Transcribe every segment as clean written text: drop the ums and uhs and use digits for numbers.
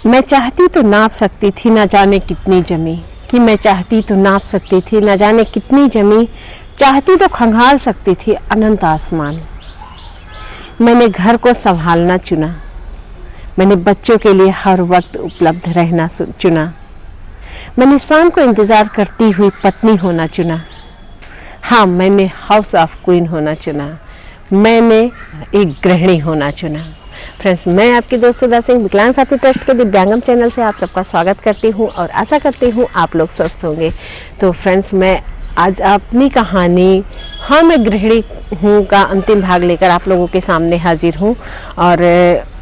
मैं चाहती तो नाप सकती थी ना जाने कितनी जमी, कि मैं चाहती तो नाप सकती थी ना जाने कितनी जमी, चाहती तो खंगाल सकती थी अनंत आसमान। मैंने घर को संभालना चुना, मैंने बच्चों के लिए हर वक्त उपलब्ध रहना चुना, मैंने शाम को इंतज़ार करती हुई पत्नी होना चुना। हाँ, मैंने हाउस ऑफ क्वीन होना चुना, मैंने एक गृहिणी होना चुना। फ्रेंड्स, मैं आपकी दोस्त सुधा सिंह विकलांग साथी ट्रस्ट के दिव्यांगम चैनल से आप सबका स्वागत करती हूँ और आशा करती हूँ आप लोग स्वस्थ होंगे। तो फ्रेंड्स, मैं आज अपनी कहानी हाँ मैं गृहिणी हूँ का अंतिम भाग लेकर आप लोगों के सामने हाजिर हूँ और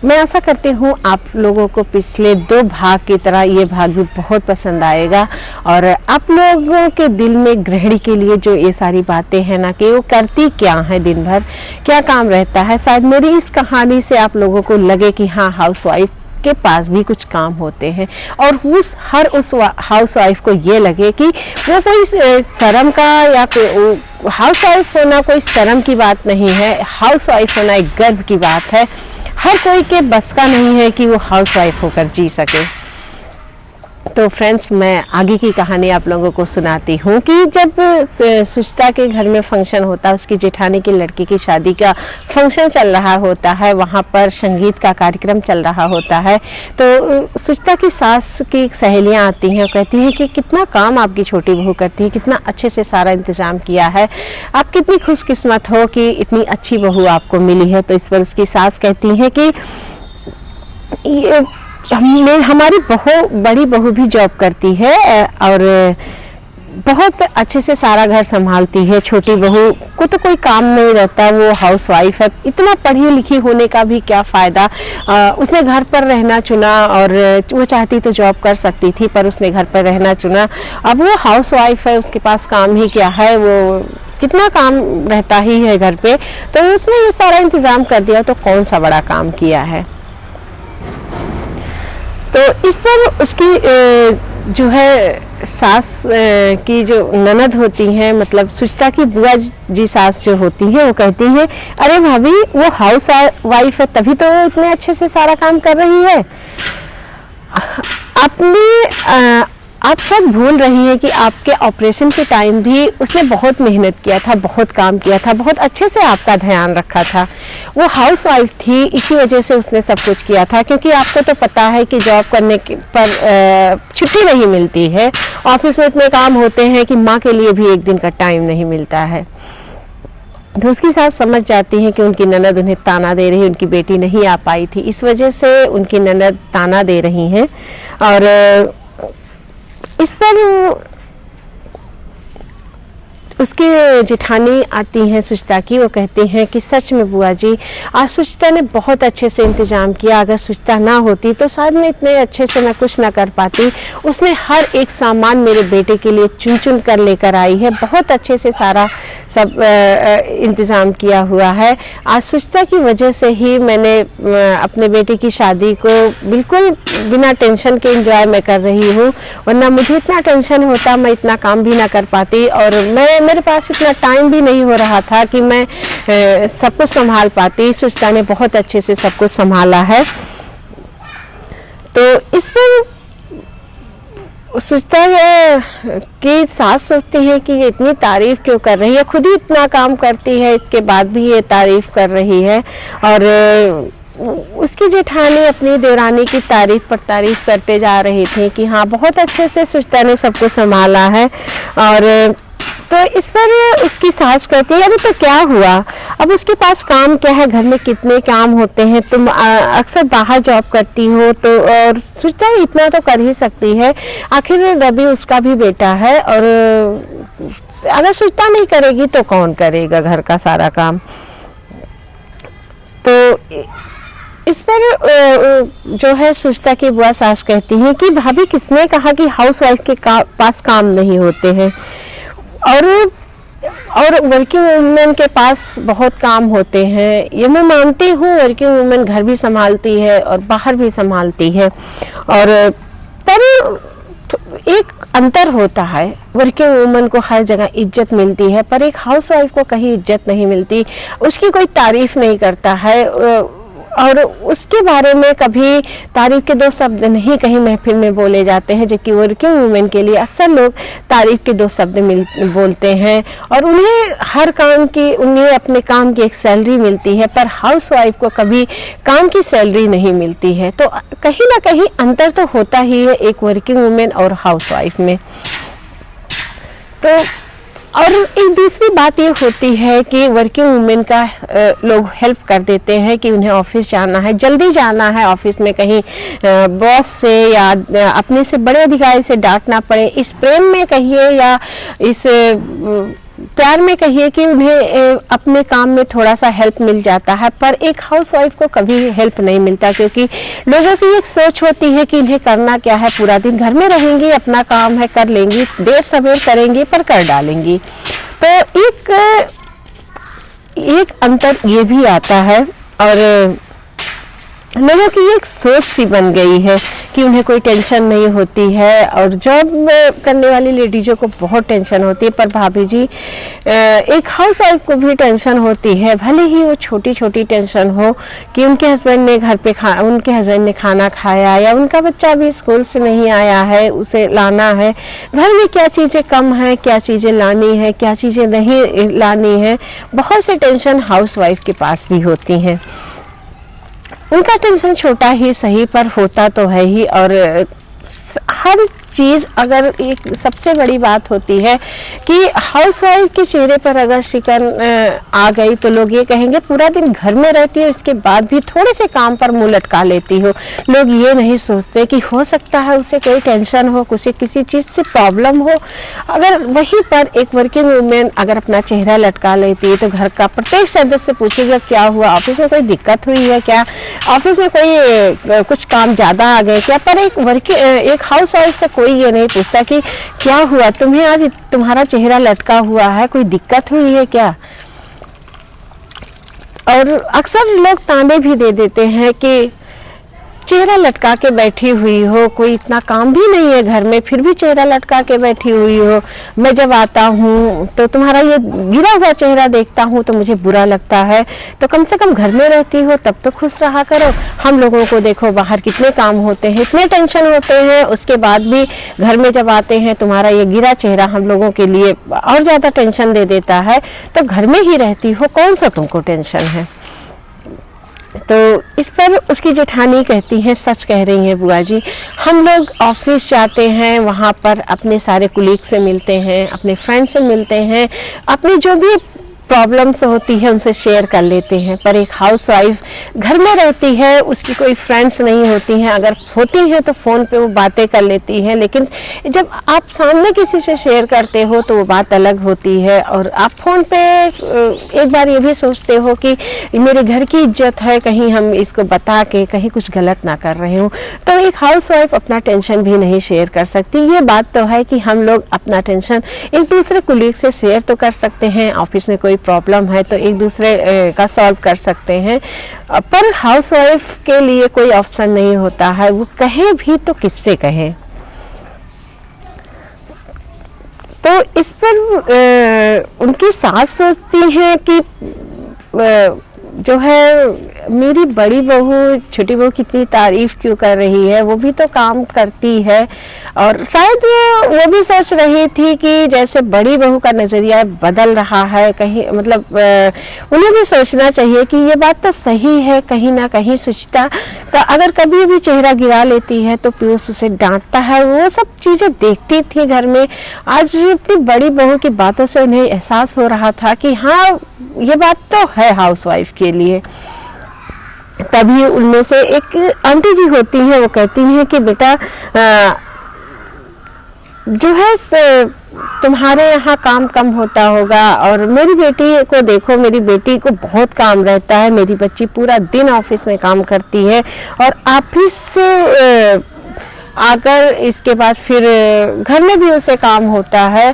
मैं आशा करती हूँ आप लोगों को पिछले 2 भाग की तरह ये भाग भी बहुत पसंद आएगा और आप लोगों के दिल में गृहिणी के लिए जो ये सारी बातें हैं ना कि वो करती क्या है, दिन भर क्या काम रहता है, शायद मेरी इस कहानी से आप लोगों को लगे कि हाँ, हाउसवाइफ के पास भी कुछ काम होते हैं और उस हाउसवाइफ को ये लगे कि वो कोई शर्म का या हाउसवाइफ होना कोई शर्म की बात नहीं है, हाउसवाइफ होना एक गर्व की बात है। हर कोई के बस का नहीं है कि वो हाउसवाइफ होकर जी सके। तो फ्रेंड्स, मैं आगे की कहानी आप लोगों को सुनाती हूँ कि जब सुचिता के घर में फंक्शन होता है, उसकी जेठानी की लड़की की शादी का फंक्शन चल रहा होता है, वहाँ पर संगीत का कार्यक्रम चल रहा होता है। तो सुचिता की सास की सहेलियाँ आती हैं और कहती हैं कि कितना काम आपकी छोटी बहू करती है, कितना अच्छे से सारा इंतज़ाम किया है, आप कितनी खुशकिस्मत हो कि इतनी अच्छी बहू आपको मिली है। तो इस पर उसकी सास कहती हैं कि हमारी बड़ी बहू भी जॉब करती है और बहुत अच्छे से सारा घर संभालती है, छोटी बहू को तो कोई काम नहीं रहता, वो हाउसवाइफ है, इतना पढ़ी लिखी होने का भी क्या फ़ायदा। उसने घर पर रहना चुना और वो चाहती तो जॉब कर सकती थी पर उसने घर पर रहना चुना। अब वो हाउसवाइफ है, उसके पास काम ही क्या है, वो कितना काम रहता ही है घर पे, तो उसने ये सारा इंतज़ाम कर दिया, तो कौन सा बड़ा काम किया है। तो इस पर उसकी जो है सास की जो ननद होती हैं, मतलब सुचिता की बुआ जी सास जो होती हैं, वो कहती हैं, अरे भाभी वो हाउस वाइफ है तभी तो वो इतने अच्छे से सारा काम कर रही है। आप सब भूल रही हैं कि आपके ऑपरेशन के टाइम भी उसने बहुत मेहनत किया था, बहुत काम किया था, बहुत अच्छे से आपका ध्यान रखा था। वो हाउसवाइफ थी, इसी वजह से उसने सब कुछ किया था, क्योंकि आपको तो पता है कि जॉब करने पर छुट्टी नहीं मिलती है, ऑफिस में इतने काम होते हैं कि माँ के लिए भी एक दिन का टाइम नहीं मिलता है। तो उसकी सास समझ जाती हैं कि उनकी ननद उन्हें ताना दे रही है, उनकी बेटी नहीं आ पाई थी, इस वजह से उनकी ननद ताना दे रही हैं। और इस पर उसकी जेठानी आती हैं सुचिता की, वो कहती हैं कि सच में बुआ जी, आज सुचिता ने बहुत अच्छे से इंतज़ाम किया, अगर सुचिता ना होती तो शायद मैं इतने अच्छे से मैं कुछ ना कर पाती। उसने हर एक सामान मेरे बेटे के लिए चुन चुन कर लेकर आई है, बहुत अच्छे से सारा सब इंतज़ाम किया हुआ है। आज सुचिता की वजह से ही मैंने अपने बेटे की शादी को बिल्कुल बिना टेंशन के एंजॉय मैं कर रही हूँ, वरना मुझे इतना टेंशन होता, मैं इतना काम भी ना कर पाती और मेरे पास इतना टाइम भी नहीं हो रहा था कि मैं सब कुछ संभाल पाती। सुचिता ने बहुत अच्छे से सब कुछ संभाला है। तो इस पर सुचिता की सास सोचती है कि ये इतनी तारीफ क्यों कर रही है, खुद ही इतना काम करती है, इसके बाद भी ये तारीफ कर रही है। और उसकी जेठानी अपनी देवरानी की तारीफ पर तारीफ करते जा रही थी कि हाँ, बहुत अच्छे से सुचिता ने सब कुछ संभाला है। और तो इस पर उसकी सास कहती है, अरे तो क्या हुआ, अब उसके पास काम क्या है, घर में कितने काम होते हैं, तुम अक्सर बाहर जॉब करती हो तो, और सुचिता इतना तो कर ही सकती है, आखिर रवि उसका भी बेटा है और अगर सुचिता नहीं करेगी तो कौन करेगा घर का सारा काम। तो इस पर जो है सुचिता की बुआ सास कहती हैं कि भाभी किसने कहा कि हाउसवाइफ के पास काम नहीं होते हैं, और वर्किंग वुमेन के पास बहुत काम होते हैं, ये मैं मानती हूँ, वर्किंग वुमेन घर भी संभालती है और बाहर भी संभालती है। और पर एक अंतर होता है, वर्किंग वुमन को हर जगह इज्जत मिलती है पर एक हाउसवाइफ को कहीं इज्जत नहीं मिलती, उसकी कोई तारीफ नहीं करता है, और उसके बारे में कभी तारीफ के दो शब्द नहीं कहीं महफिल में बोले जाते हैं, जबकि वर्किंग वुमेन के लिए अक्सर लोग तारीफ के दो शब्द बोलते हैं और उन्हें अपने काम की एक सैलरी मिलती है, पर हाउसवाइफ को कभी काम की सैलरी नहीं मिलती है। तो कहीं ना कहीं अंतर तो होता ही है एक वर्किंग वुमेन और हाउसवाइफ में। तो और एक दूसरी बात ये होती है कि वर्किंग वुमेन का लोग हेल्प कर देते हैं कि उन्हें ऑफिस जाना है, जल्दी जाना है ऑफिस में, कहीं बॉस से या अपने से बड़े अधिकारी से डांट ना पड़े, इस प्रेम में कहिए या इस प्यार में कहिए कि उन्हें अपने काम में थोड़ा सा हेल्प मिल जाता है। पर एक हाउसवाइफ को कभी हेल्प नहीं मिलता, क्योंकि लोगों की एक सोच होती है कि इन्हें करना क्या है, पूरा दिन घर में रहेंगी, अपना काम है कर लेंगी, देर सवेर करेंगी पर कर डालेंगी। तो एक अंतर ये भी आता है और लोगों की एक सोच सी बन गई है कि उन्हें कोई टेंशन नहीं होती है, और जॉब करने वाली लेडीज़ों को बहुत टेंशन होती है। पर भाभी जी, एक हाउस वाइफ को भी टेंशन होती है, भले ही वो छोटी छोटी टेंशन हो कि उनके हस्बैंड ने खाना खाया या उनका बच्चा भी स्कूल से नहीं आया है, उसे लाना है, घर में क्या चीज़ें कम है, क्या चीज़ें लानी है, क्या चीज़ें नहीं लानी है। बहुत से टेंशन हाउस वाइफ के पास भी होती हैं। उनका टेंशन छोटा ही सही पर होता तो है ही, और हर चीज़ अगर एक सबसे बड़ी बात होती है कि हाउसवाइफ के चेहरे पर अगर शिकन आ गई तो लोग ये कहेंगे पूरा दिन घर में रहती है, इसके बाद भी थोड़े से काम पर मुंह लटका लेती हो। लोग ये नहीं सोचते कि हो सकता है उसे कोई टेंशन हो, उसे किसी चीज़ से प्रॉब्लम हो। अगर वहीं पर एक वर्किंग वुमेन अगर अपना चेहरा लटका लेती है तो घर का प्रत्येक सदस्य पूछेगा क्या हुआ, ऑफिस में कोई दिक्कत हुई है क्या, ऑफिस में कोई कुछ काम ज़्यादा आ गए क्या। पर एक हाउस वाइफ से कोई ये नहीं पूछता कि क्या हुआ, तुम्हें आज तुम्हारा चेहरा लटका हुआ है, कोई दिक्कत हुई है क्या। और अक्सर लोग ताने भी दे देते हैं कि चेहरा लटका के बैठी हुई हो, कोई इतना काम भी नहीं है घर में, फिर भी चेहरा लटका के बैठी हुई हो। मैं जब आता हूँ तो तुम्हारा ये गिरा हुआ चेहरा देखता हूँ तो मुझे बुरा लगता है, तो कम से कम घर में रहती हो तब तो खुश रहा करो। हम लोगों को देखो बाहर कितने काम होते हैं, इतने टेंशन होते हैं, उसके बाद भी घर में जब आते हैं तुम्हारा ये गिरा चेहरा हम लोगों के लिए और ज़्यादा टेंशन दे देता है। तो घर में ही रहती हो, कौन सा तुमको टेंशन है। तो इस पर उसकी जेठानी कहती है, सच कह रही हैं बुआ जी, हम लोग ऑफिस जाते हैं, वहाँ पर अपने सारे कुलीग से मिलते हैं, अपने फ्रेंड से मिलते हैं, अपनी जो भी प्रॉब्लम्स होती है उनसे शेयर कर लेते हैं। पर एक हाउसवाइफ घर में रहती है, उसकी कोई फ्रेंड्स नहीं होती हैं, अगर होती हैं तो फ़ोन पे वो बातें कर लेती हैं, लेकिन जब आप सामने किसी से शेयर करते हो तो वो बात अलग होती है। और आप फ़ोन पे एक बार ये भी सोचते हो कि मेरे घर की इज्जत है, कहीं हम इसको बता के कहीं कुछ गलत ना कर रहे हो। तो एक हाउसवाइफ अपना टेंशन भी नहीं शेयर कर सकती। ये बात तो है कि हम लोग अपना टेंशन एक दूसरे कुलीग से शेयर तो कर सकते हैं, ऑफिस में कोई प्रॉब्लम है तो एक दूसरे का सॉल्व कर सकते हैं, पर हाउसवाइफ के लिए कोई ऑप्शन नहीं होता है। वो कहे भी तो किससे कहें। तो इस पर उनकी सास सोचती हैं कि जो है मेरी बड़ी बहू छोटी बहू कितनी तारीफ क्यों कर रही है, वो भी तो काम करती है। और शायद वो भी सोच रही थी कि जैसे बड़ी बहू का नज़रिया बदल रहा है, कहीं मतलब उन्हें भी सोचना चाहिए कि ये बात तो सही है। कहीं ना कहीं सुचिता का अगर कभी भी चेहरा गिरा लेती है तो पीयूष उसे डांटता है, वो सब चीज़ें देखती थी घर में। आज अपनी बड़ी बहू की बातों से उन्हें एहसास हो रहा था कि हाँ ये बात तो है हाउसवाइफ के लिए। तभी उनमें से एक आंटी जी होती हैं, वो कहती हैं कि बेटा जो है तुम्हारे यहाँ काम कम होता होगा, और मेरी बेटी को देखो, मेरी बेटी को बहुत काम रहता है, मेरी बच्ची पूरा दिन ऑफिस में काम करती है और ऑफिस से आकर इसके बाद फिर घर में भी उसे काम होता है।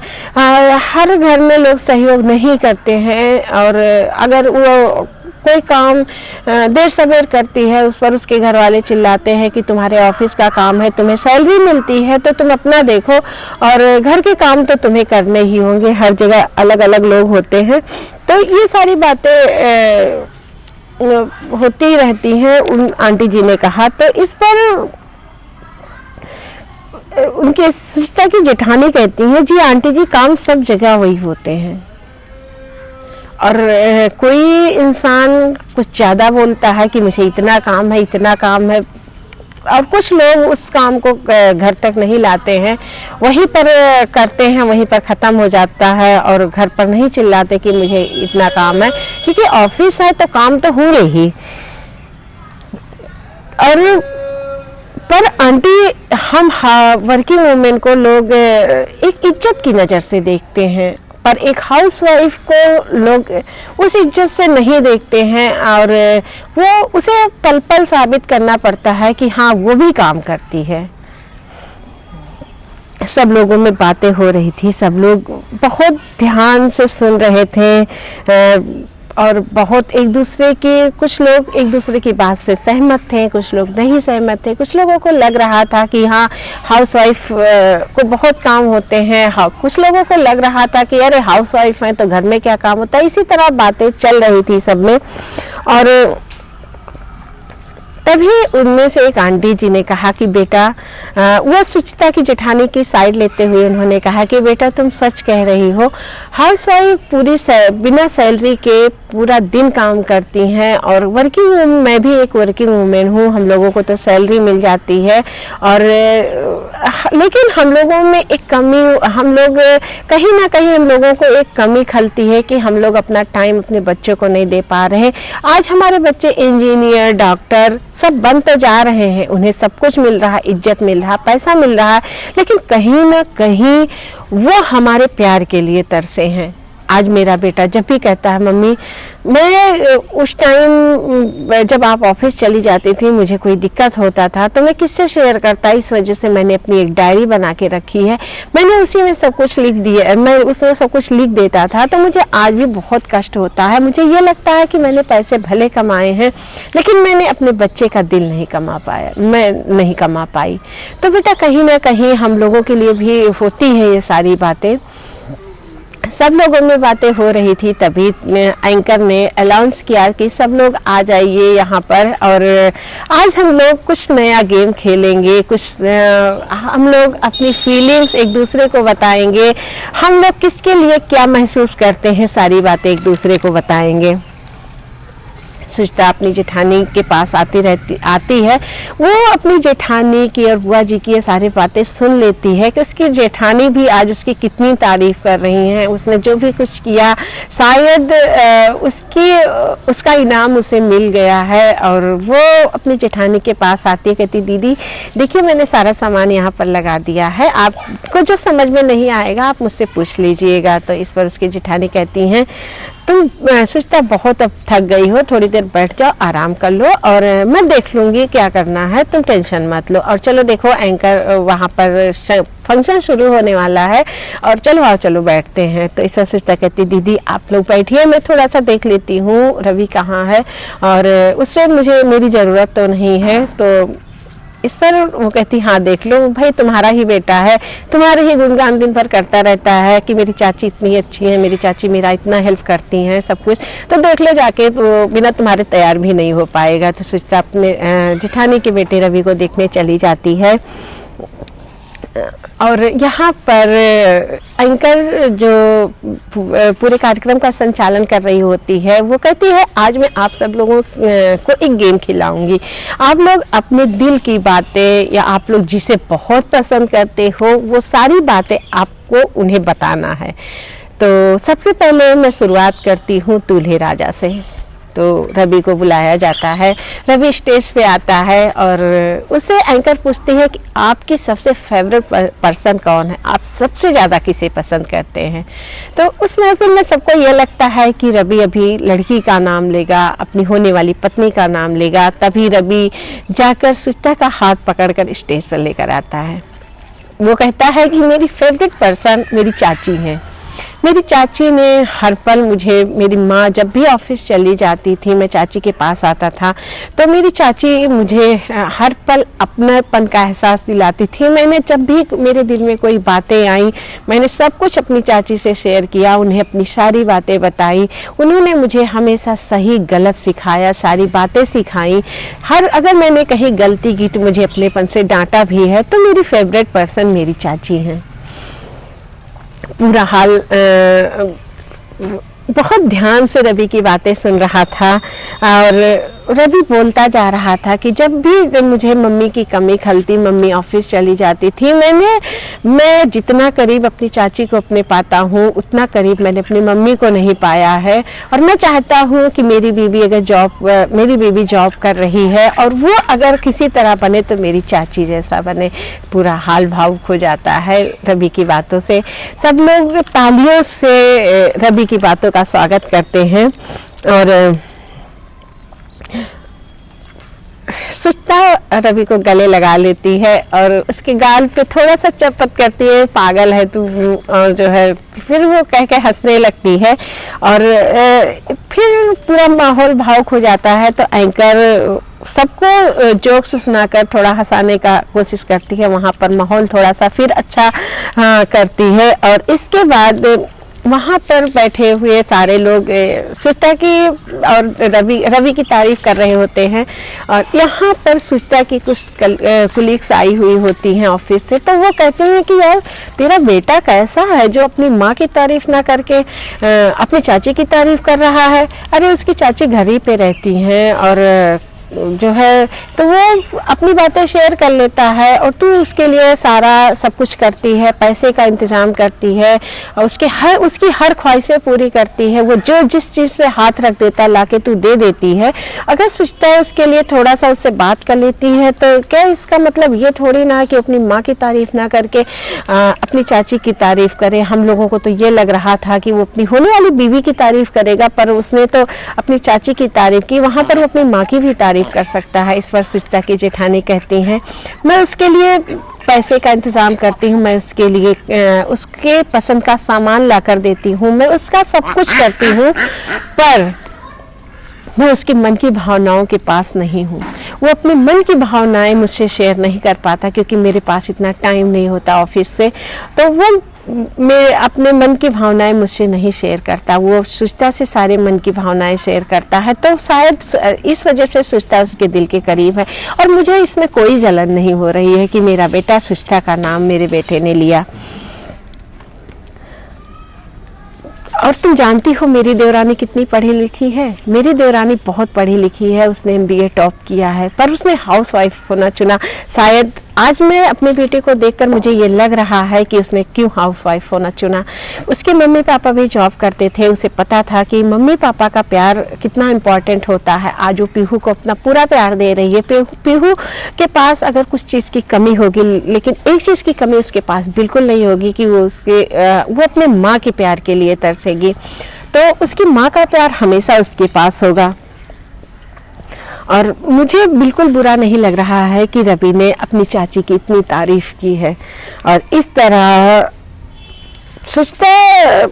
हर घर में लोग सहयोग नहीं करते हैं, और अगर वो कोई काम देर सवेर करती है उस पर उसके घर वाले चिल्लाते हैं कि तुम्हारे ऑफिस का काम है, तुम्हें सैलरी मिलती है तो तुम अपना देखो, और घर के काम तो तुम्हें करने ही होंगे। हर जगह अलग अलग लोग होते हैं। तो ये सारी बातें होती रहती हैं, उन आंटी जी ने कहा। तो इस पर उनके सुचिता की जेठानी कहती हैं, जी आंटी जी काम सब जगह वही होते हैं, और कोई इंसान कुछ ज़्यादा बोलता है कि मुझे इतना काम है, इतना काम है, और कुछ लोग उस काम को घर तक नहीं लाते हैं, वहीं पर करते हैं, वहीं पर ख़त्म हो जाता है, और घर पर नहीं चिल्लाते कि मुझे इतना काम है, क्योंकि ऑफिस है तो काम तो होंगे ही। और पर आंटी, हम वर्किंग वुमेन को लोग एक इज्जत की नज़र से देखते हैं, पर एक हाउसवाइफ को लोग उस इज्जत से नहीं देखते हैं, और वो उसे पल पल साबित करना पड़ता है कि हाँ वो भी काम करती है। सब लोगों में बातें हो रही थी, सब लोग बहुत ध्यान से सुन रहे थे, और बहुत एक दूसरे के, कुछ लोग एक दूसरे की बात से सहमत थे, कुछ लोग नहीं सहमत थे, कुछ लोगों को लग रहा था कि हाँ हाउसवाइफ को बहुत काम होते हैं, हाँ कुछ लोगों को लग रहा था कि अरे हाउसवाइफ हैं तो घर में क्या काम होता है। इसी तरह बातें चल रही थी सब में। और तभी उनमें से एक आंटी जी ने कहा कि बेटा, वो सुचिता की जेठानी की साइड लेते हुए उन्होंने कहा कि बेटा तुम सच कह रही हो, हाउसवाइफ बिना सैलरी के पूरा दिन काम करती हैं, और मैं भी एक वर्किंग वूमेन हूँ, हम लोगों को तो सैलरी मिल जाती है, और लेकिन हम लोगों में एक कमी, हम लोग कहीं ना कहीं हम लोगों को एक कमी खलती है कि हम लोग अपना टाइम अपने बच्चों को नहीं दे पा रहे। आज हमारे बच्चे इंजीनियर, डॉक्टर सब बनते जा रहे हैं, उन्हें सब कुछ मिल रहा है, इज्जत मिल रहा है, पैसा मिल रहा है, लेकिन कहीं ना कहीं वो हमारे प्यार के लिए तरसे हैं। आज मेरा बेटा जब भी कहता है मम्मी, मैं उस टाइम जब आप ऑफिस चली जाती थी मुझे कोई दिक्कत होता था तो मैं किससे शेयर करता, इस वजह से मैंने अपनी एक डायरी बना के रखी है, मैंने उसी में सब कुछ लिख दिया, मैं उसमें सब कुछ लिख देता था। तो मुझे आज भी बहुत कष्ट होता है, मुझे ये लगता है कि मैंने पैसे भले कमाए हैं लेकिन मैंने अपने बच्चे का दिल नहीं कमा पाया, मैं नहीं कमा पाई। तो बेटा कहीं ना कहीं हम लोगों के लिए भी होती है ये सारी बातें। सब लोगों में बातें हो रही थी, तभी एंकर ने अनाउंस किया कि सब लोग आ जाइए यहाँ पर, और आज हम लोग कुछ नया गेम खेलेंगे, कुछ हम लोग अपनी फीलिंग्स एक दूसरे को बताएंगे, हम लोग किसके लिए क्या महसूस करते हैं सारी बातें एक दूसरे को बताएंगे। सुचिता अपनी जेठानी के पास आती है, वो अपनी जेठानी की और बुआ जी की ये सारी बातें सुन लेती है कि उसकी जेठानी भी आज उसकी कितनी तारीफ कर रही हैं, उसने जो भी कुछ किया शायद उसका इनाम उसे मिल गया है। और वो अपनी जेठानी के पास आती है, कहती दीदी देखिए मैंने सारा सामान यहाँ पर लगा दिया है, आपको जो समझ में नहीं आएगा आप मुझसे पूछ लीजिएगा। तो इस पर उसकी जेठानी कहती हैं तुम सुचिता बहुत अब थक गई हो, थोड़ी देर बैठ जाओ, आराम कर लो और मैं देख लूँगी क्या करना है, तुम टेंशन मत लो। और चलो देखो एंकर वहाँ पर फंक्शन शुरू होने वाला है और चलो आओ चलो बैठते हैं। तो इस वक्त सुचिता कहती दीदी आप लोग बैठिए, मैं थोड़ा सा देख लेती हूँ रवि कहाँ है और उससे मेरी ज़रूरत तो नहीं है। तो इस पर वो कहती हाँ देख लो भाई, तुम्हारा ही बेटा है, तुम्हारे ही गुणगान दिन भर करता रहता है कि मेरी चाची इतनी अच्छी है, मेरी चाची मेरा इतना हेल्प करती हैं सब कुछ, तो देख लो जाके, तो बिना तुम्हारे तैयार भी नहीं हो पाएगा। तो सुचिता अपने जेठानी के बेटे रवि को देखने चली जाती है। और यहाँ पर एंकर जो पूरे कार्यक्रम का संचालन कर रही होती है वो कहती है आज मैं आप सब लोगों को एक गेम खिलाऊंगी, आप लोग अपने दिल की बातें या आप लोग जिसे बहुत पसंद करते हो वो सारी बातें आपको उन्हें बताना है। तो सबसे पहले मैं शुरुआत करती हूँ दूल्हे राजा से। तो रवि को बुलाया जाता है, रवि स्टेज पे आता है और उससे एंकर पूछती है कि आपकी सबसे फेवरेट पर्सन कौन है, आप सबसे ज़्यादा किसे पसंद करते हैं। तो उस महफिल में सबको ये लगता है कि रवि अभी लड़की का नाम लेगा, अपनी होने वाली पत्नी का नाम लेगा, तभी रवि जाकर सुचिता का हाथ पकड़कर स्टेज पर लेकर आता है। वो कहता है कि मेरी फेवरेट पर्सन मेरी चाची हैं, मेरी चाची ने हर पल मुझे, मेरी माँ जब भी ऑफिस चली जाती थी मैं चाची के पास आता था तो मेरी चाची मुझे हर पल अपनापन का एहसास दिलाती थी। मैंने जब भी मेरे दिल में कोई बातें आई मैंने सब कुछ अपनी चाची से शेयर किया, उन्हें अपनी सारी बातें बताई। उन्होंने मुझे हमेशा सही गलत सिखाया, सारी बातें सिखाई। अगर मैंने कहीं गलती की तो मुझे अपनेपन से डांटा भी है। तो मेरी फेवरेट पर्सन मेरी चाची हैं। पूरा हाल बहुत ध्यान से रवि की बातें सुन रहा था और रवि बोलता जा रहा था कि जब भी मुझे मम्मी की कमी खलती, मम्मी ऑफिस चली जाती थी, मैं जितना करीब अपनी चाची को अपने पाता हूँ उतना करीब मैंने अपनी मम्मी को नहीं पाया है। और मैं चाहता हूँ कि मेरी बीवी जॉब कर रही है और वो अगर किसी तरह बने तो मेरी चाची जैसा बने। पूरा हाल भावुक हो जाता है रवि की बातों से। सब लोग तालियों से रवि की बातों का स्वागत करते हैं और सुचिता रवि को गले लगा लेती है और उसके गाल पे थोड़ा सा चपत करती है, पागल है तू, और जो है फिर वो कह के हंसने लगती है और फिर पूरा माहौल भावुक हो जाता है। तो एंकर सबको जोक्स सुनाकर थोड़ा हंसाने का कोशिश करती है, वहाँ पर माहौल थोड़ा सा फिर अच्छा करती है। और इसके बाद वहाँ पर बैठे हुए सारे लोग सुचिता की और रवि की तारीफ कर रहे होते हैं और यहाँ पर सुचिता की कुछ कुलीग्स आई हुई होती हैं ऑफिस से। तो वो कहते हैं कि यार तेरा बेटा कैसा है जो अपनी माँ की तारीफ ना करके अपनी चाची की तारीफ कर रहा है। अरे उसकी चाची घर ही पे रहती हैं और जो है तो वो अपनी बातें शेयर कर लेता है और तू उसके लिए सारा सब कुछ करती है, पैसे का इंतज़ाम करती है और उसकी हर ख्वाहिशें पूरी करती है। वो जो जिस चीज़ पे हाथ रख देता लाके तू दे देती है। अगर सोचता है उसके लिए थोड़ा सा उससे बात कर लेती है तो क्या इसका मतलब ये थोड़ी ना कि अपनी माँ की तारीफ़ ना करके अपनी चाची की तारीफ़ करे। हम लोगों को तो ये लग रहा था कि वो अपनी होने वाली बीवी की तारीफ़ करेगा, पर उसने तो अपनी चाची की तारीफ़ की। वहाँ पर वो अपनी माँ की भी तारीफ़ कर सकता है। इस पर सुचिता की जेठानी कहती हैं मैं उसके लिए पैसे का इंतज़ाम करती हूँ, मैं उसके लिए उसके पसंद का सामान ला कर देती हूँ, मैं उसका सब कुछ करती हूँ, पर मैं उसके मन की भावनाओं के पास नहीं हूँ। वो अपने मन की भावनाएं मुझसे शेयर नहीं कर पाता क्योंकि मेरे पास इतना टाइम नहीं होता ऑफिस से। तो वो मैं अपने मन की भावनाएं मुझसे नहीं शेयर करता, वो सुचिता से सारे मन की भावनाएं शेयर करता है। तो शायद इस वजह से सुचिता उसके दिल के करीब है और मुझे इसमें कोई जलन नहीं हो रही है कि मेरा बेटा सुचिता का नाम मेरे बेटे ने लिया। और तुम जानती हो मेरी देवरानी कितनी पढ़ी लिखी है। मेरी देवरानी बहुत पढ़ी लिखी है, उसने MBA टॉप किया है, पर उसने हाउसवाइफ होना चुना। शायद आज मैं अपने बेटे को देखकर मुझे ये लग रहा है कि उसने क्यों हाउसवाइफ होना चुना। उसके मम्मी पापा भी जॉब करते थे, उसे पता था कि मम्मी पापा का प्यार कितना इम्पोर्टेंट होता है। आज वो पीहू को अपना पूरा प्यार दे रही है। पीहू के पास अगर कुछ चीज़ की कमी होगी, लेकिन एक चीज़ की कमी उसके पास बिल्कुल नहीं होगी कि वो अपने माँ के प्यार के लिए तरसेगी। तो उसकी माँ का प्यार हमेशा उसके पास होगा। और मुझे बिल्कुल बुरा नहीं लग रहा है कि रवि ने अपनी चाची की इतनी तारीफ की है। और इस तरह सुचिता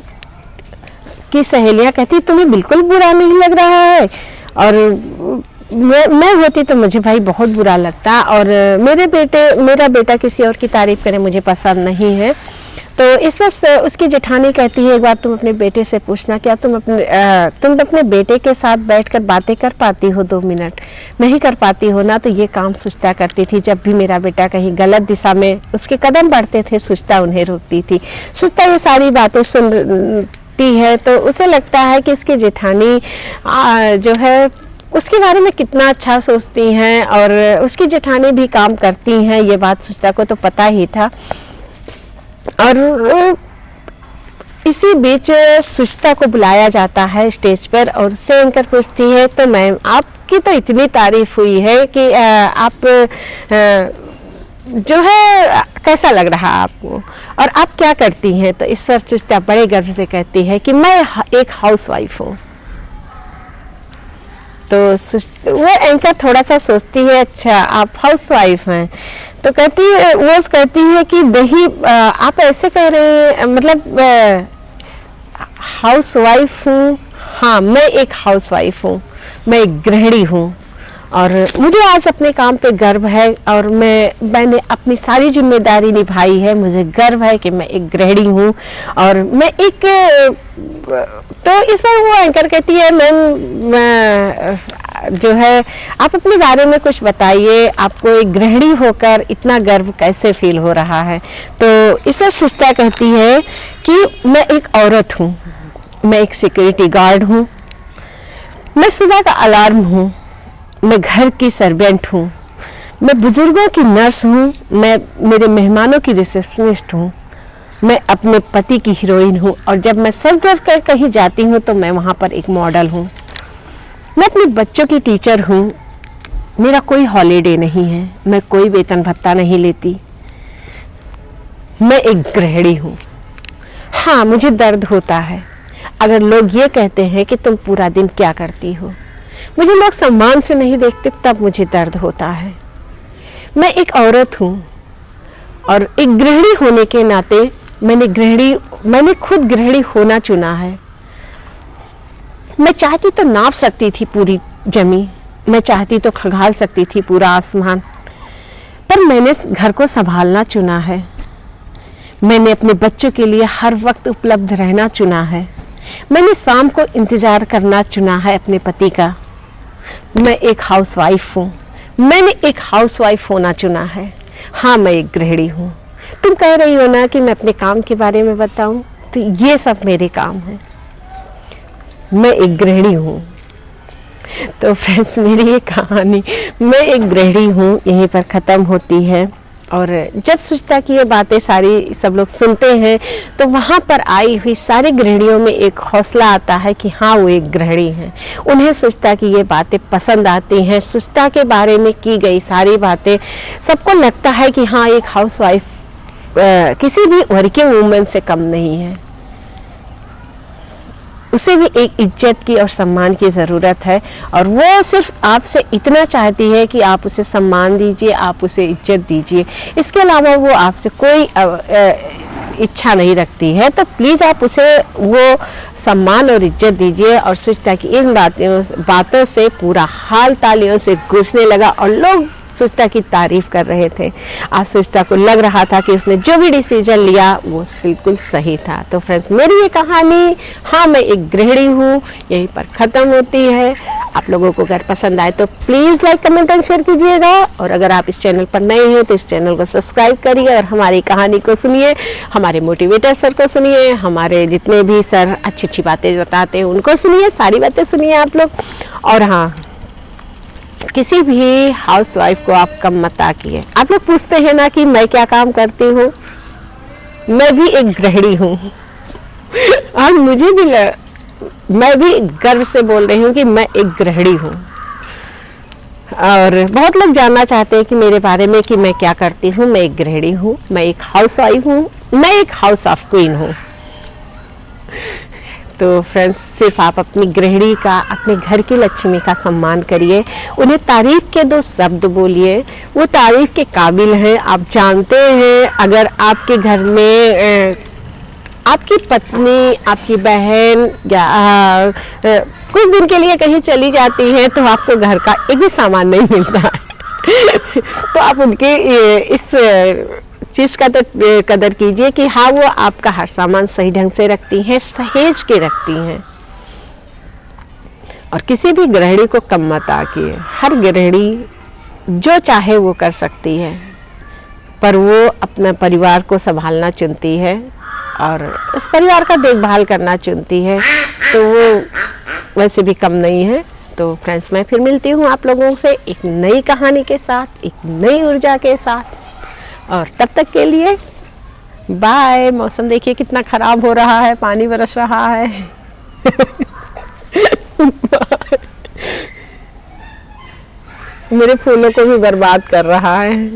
की सहेलियां कहती तुम्हें बिल्कुल बुरा नहीं लग रहा है। और मैं होती तो मुझे भाई बहुत बुरा लगता। और मेरा बेटा किसी और की तारीफ करे मुझे पसंद नहीं है। तो इस वक्त उसकी जेठानी कहती है एक बार तुम अपने बेटे से पूछना, क्या तुम अपने बेटे के साथ बैठकर बातें कर पाती हो 2 मिनट? नहीं कर पाती हो ना? तो ये काम सुचिता करती थी। जब भी मेरा बेटा कहीं गलत दिशा में उसके कदम बढ़ते थे सुचिता उन्हें रोकती थी। सुचिता ये सारी बातें सुनती है तो उसे लगता है कि उसकी जेठानी जो है उसके बारे में कितना अच्छा सोचती हैं और उसकी जेठानी भी काम करती हैं। ये बात सुचिता को तो पता ही था। और इसी बीच सुचिता को बुलाया जाता है स्टेज पर और उससे एंकर पूछती है तो मैम आपकी तो इतनी तारीफ हुई है कि आप जो है कैसा लग रहा आपको और आप क्या करती हैं? तो इस पर सुचिता बड़े गर्व से कहती है कि मैं एक हाउसवाइफ हूँ। तो वो एंकर थोड़ा सा सोचती है अच्छा आप हाउसवाइफ हैं। तो कहती है कि दही आप ऐसे कह रहे हैं, मतलब हाउसवाइफ हूँ। हाँ, मैं एक हाउसवाइफ हूँ, मैं एक गृहिणी हूँ और मुझे आज अपने काम पे गर्व है और मैंने अपनी सारी जिम्मेदारी निभाई है। मुझे गर्व है कि मैं एक गृहिणी हूँ और मैं एक तो इस पर वो एंकर कहती है, मैम जो है आप अपने बारे में कुछ बताइए, आपको एक गृहिणी होकर इतना गर्व कैसे फील हो रहा है। तो इस पर सुष्टा कहती है कि मैं एक औरत हूँ, मैं एक सिक्योरिटी गार्ड हूँ, मैं सुबह का अलार्म हूँ, मैं घर की सर्वेंट हूँ, मैं बुजुर्गों की नर्स हूँ, मैं मेरे मेहमानों की रिसेप्शनिस्ट हूँ, मैं अपने पति की हीरोइन हूँ और जब मैं सज धज कर कहीं जाती हूँ तो मैं वहाँ पर एक मॉडल हूँ। मैं अपने बच्चों की टीचर हूँ, मेरा कोई हॉलीडे नहीं है, मैं कोई वेतन भत्ता नहीं लेती, मैं एक गृहिणी हूँ। हाँ, मुझे दर्द होता है अगर लोग ये कहते हैं कि तुम पूरा दिन क्या करती हो, मुझे लोग सम्मान से नहीं देखते तब मुझे दर्द होता है। मैं एक औरत हूँ और एक गृहिणी होने के नाते मैंने खुद गृहिणी होना चुना है। मैं चाहती तो नाप सकती थी पूरी जमी, मैं चाहती तो खंगाल सकती थी पूरा आसमान, पर मैंने घर को संभालना चुना है। मैंने अपने बच्चों के लिए हर वक्त उपलब्ध रहना चुना है। मैंने शाम को इंतज़ार करना चुना है अपने पति का। मैं एक हाउसवाइफ हूँ, मैंने एक हाउसवाइफ होना चुना है। हाँ, मैं एक गृहिणी हूँ। तुम कह रही हो ना कि मैं अपने काम के बारे में बताऊँ, तो ये सब मेरे काम हैं। मैं एक गृहिणी हूँ। तो फ्रेंड्स, मेरी ये कहानी मैं एक गृहिणी हूँ यहीं पर ख़त्म होती है। और जब सुष्टा की ये बातें सारी सब लोग सुनते हैं तो वहाँ पर आई हुई सारी गृहिणियों में एक हौसला आता है कि हाँ, वो एक गृहिणी हैं। उन्हें सुष्टा की ये बातें पसंद आती हैं। सुष्टा के बारे में की गई सारी बातें सबको लगता है कि हाँ, एक हाउसवाइफ किसी भी वर्किंग वूमेन से कम नहीं है, उसे भी एक इज्जत की और सम्मान की ज़रूरत है और वो सिर्फ आपसे इतना चाहती है कि आप उसे सम्मान दीजिए, आप उसे इज्जत दीजिए। इसके अलावा वो आपसे कोई इच्छा नहीं रखती है। तो प्लीज़ आप उसे वो सम्मान और इज्जत दीजिए। और सुष्टा की इन बातों से पूरा हाल तालियों से गूंजने लगा और लोग सुष्टा की तारीफ कर रहे थे। आज सुष्टा को लग रहा था कि उसने जो भी डिसीजन लिया वो बिल्कुल सही था। तो फ्रेंड्स, मेरी ये कहानी हाँ, मैं एक गृहिणी हूँ यहीं पर ख़त्म होती है। आप लोगों को अगर पसंद आए तो please like, comment and share कीजिएगा और अगर आप इस चैनल पर नए हैं तो इस चैनल को सब्सक्राइब करिए और हमारी कहानी को सुनिए, हमारे मोटिवेटर सर को सुनिए, हमारे जितने भी सर अच्छी अच्छी बातें बताते हैं उनको सुनिए, सारी बातें सुनिए आप लोग। और हाँ, किसी भी हाउसवाइफ को आप कम मत आकिए। आप लोग पूछते हैं ना कि मैं क्या काम करती हूँ, मैं भी एक गृहिणी हूँ और मैं भी गर्व से बोल रही हूँ कि मैं एक गृहिणी हूँ। और बहुत लोग जानना चाहते हैं कि मेरे बारे में कि मैं क्या करती हूँ। मैं एक गृहिणी हूँ, मैं एक हाउसवाइफ हूँ, मैं एक हाउस ऑफ क्वीन हूँ। तो फ्रेंड्स, सिर्फ आप अपनी गृहिणी का, अपने घर की लक्ष्मी का सम्मान करिए, उन्हें तारीफ के 2 शब्द बोलिए, वो तारीफ के काबिल हैं। आप जानते हैं, अगर आपके घर में आपकी पत्नी, आपकी बहन या कुछ दिन के लिए कहीं चली जाती हैं तो आपको घर का एक भी सामान नहीं मिलता है तो आप उनके इस चीज़ का तो कदर कीजिए कि हाँ, वो आपका हर सामान सही ढंग से रखती हैं, सहेज के रखती हैं। और किसी भी गृहिणी को कम मत आकिए। हर गृहिणी जो चाहे वो कर सकती है, पर वो अपना परिवार को संभालना चुनती है और उस परिवार का देखभाल करना चुनती है, तो वो वैसे भी कम नहीं है। तो फ्रेंड्स, मैं फिर मिलती हूँ आप लोगों से एक नई कहानी के साथ, एक नई ऊर्जा के साथ। और तब तक के लिए बाय। मौसम देखिए कितना ख़राब हो रहा है, पानी बरस रहा है मेरे फूलों को भी बर्बाद कर रहा है।